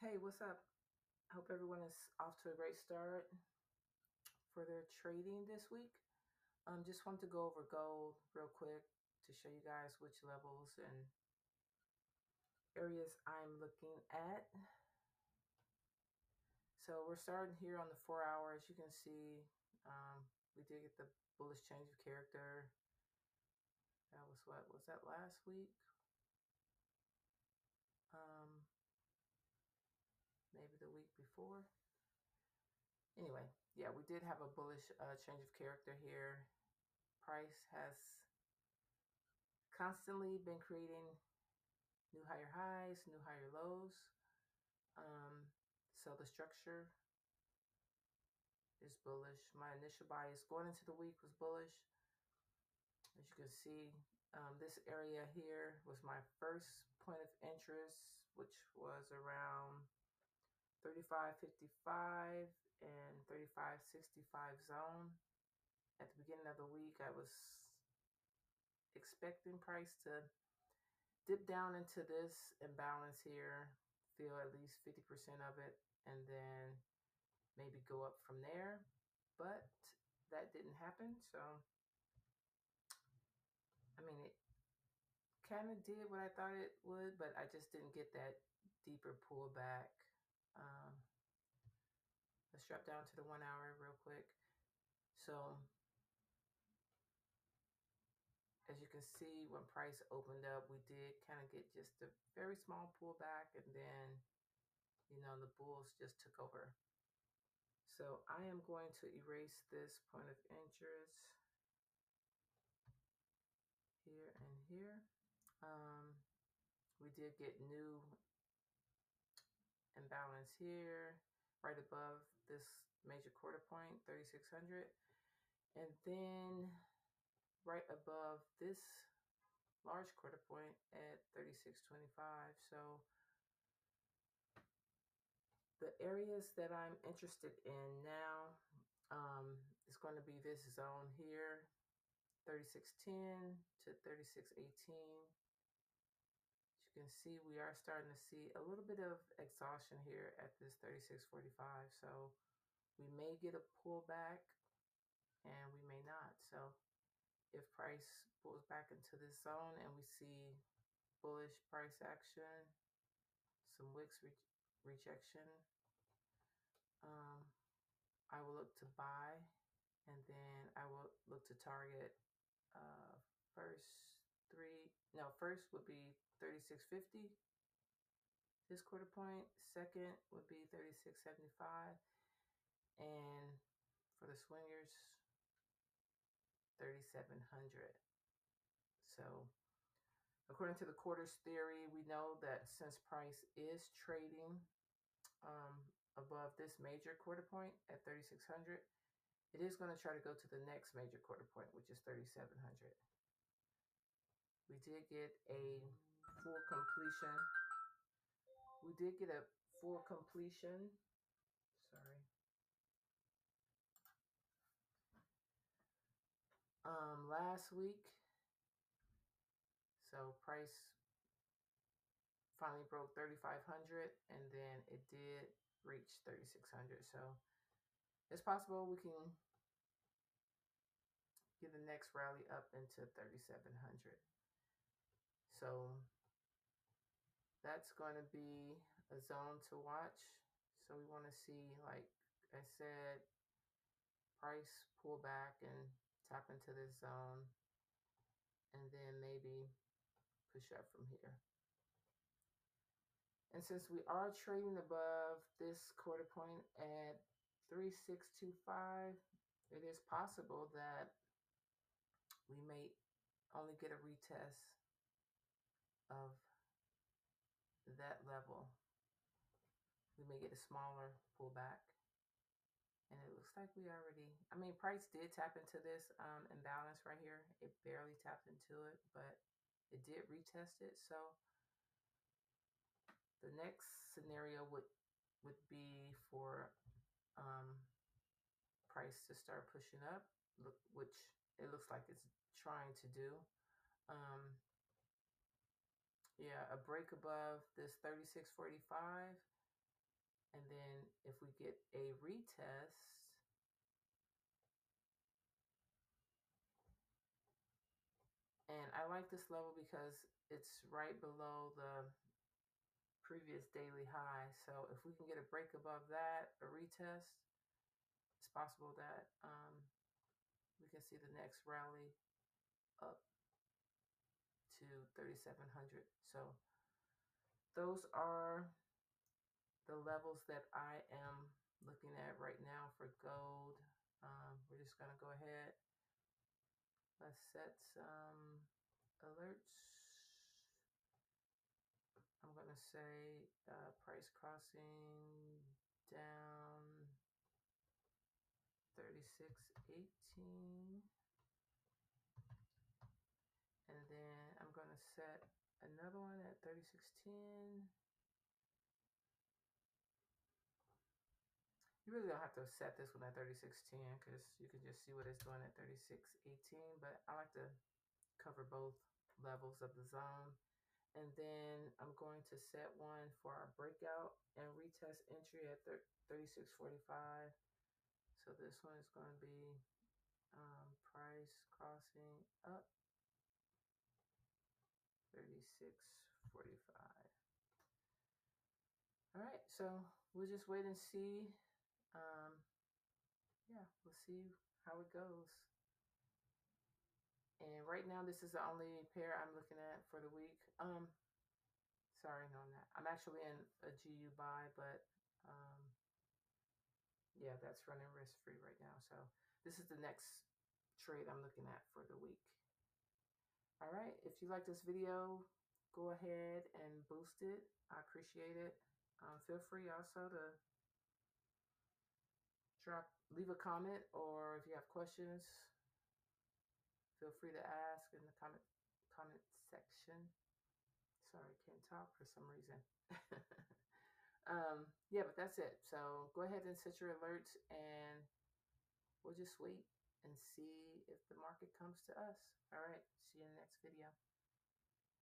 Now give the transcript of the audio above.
Hey, what's up? I hope everyone is off to a great start for their trading this week. Just wanted to go over gold real quick to show you guys which levels and areas I'm looking at. So we're starting here on the 4 hour. As you can see, we did get the bullish change of character. That was what was that last week? Um, Maybe the week before. Anyway, yeah, we did have a bullish change of character here. Price has constantly been creating new higher highs, new higher lows. So the structure is bullish. My initial bias going into the week was bullish. As you can see, this area here was my first point of interest, which was around 35.55 and 35.65 zone. At the beginning of the week, I was expecting price to dip down into this imbalance here, feel at least 50% of it, and then maybe go up from there. But that didn't happen. So, I mean, it kind of did what I thought it would, but I just didn't get that deeper pullback. Um, let's drop down to the 1 hour real quick. So, as you can see, when price opened up, we did kind of get just a very small pullback, and then, the bulls just took over. So I am going to erase this point of interest here and here. We did get new imbalance here, right above this major quarter point, 3600. And then right above this large quarter point at 3625. So the areas that I'm interested in now is going to be this zone here, 3610 to 3618. As you can see, we are starting to see a little bit of exhaustion here at this 3645. So we may get a pullback and we may not. So if price pulls back into this zone and we see bullish price action, some wicks rejection, I will look to buy, and then I will look to target first would be 3650, this quarter point. Second would be 3675, and for the swingers, 3700. So according to the quarters theory, we know that since price is trading above this major quarter point at 3600, it is going to try to go to the next major quarter point, which is 3700. We did get a full completion. We did get a full completion. Sorry. Last week. So price finally broke 3500, and then it did reach 3600. So it's possible we can get the next rally up into 3700. So that's going to be a zone to watch. So we want to see, like I said, price pull back and tap into this zone, and then maybe push up from here. And since we are trading above this quarter point at 3625, it is possible that we may only get a retest of that level. We may get a smaller pullback. And it looks like we already, price did tap into this imbalance right here. It barely tapped into it, but it did retest it. So the next scenario would be for price to start pushing up, which it looks like it's trying to do. Yeah, a break above this 3645 And then if we get a retest, and I like this level because it's right below the previous daily high. So if we can get a break above that, a retest, it's possible that we can see the next rally up to 3,700. So those are the levels that I am looking at right now for gold. We're just going to go ahead. Let's set some alerts. I'm going to say price crossing down 36.18. And then I'm going to set another one at 36.10. You really don't have to set this one at 36.10 because you can just see what it's doing at 36.18. But I like to cover both levels of the zone. And then I'm going to set one for our breakout and retest entry at 36.45. So this one is going to be price crossing up 36.45. All right, so we'll just wait and see. Yeah, we'll see how it goes. And right now, this is the only pair I'm looking at for the week. Sorry, no, I'm not. I'm actually in a GU buy, but yeah, that's running risk-free right now. So this is the next trade I'm looking at for the week. All right, if you like this video, go ahead and boost it. I appreciate it. Feel free also to leave a comment, or if you have questions, feel free to ask in the comment section. Sorry, can't talk for some reason. Yeah, but that's it. So go ahead and set your alerts, and we'll just wait and see if the market comes to us. All right, see you in the next video.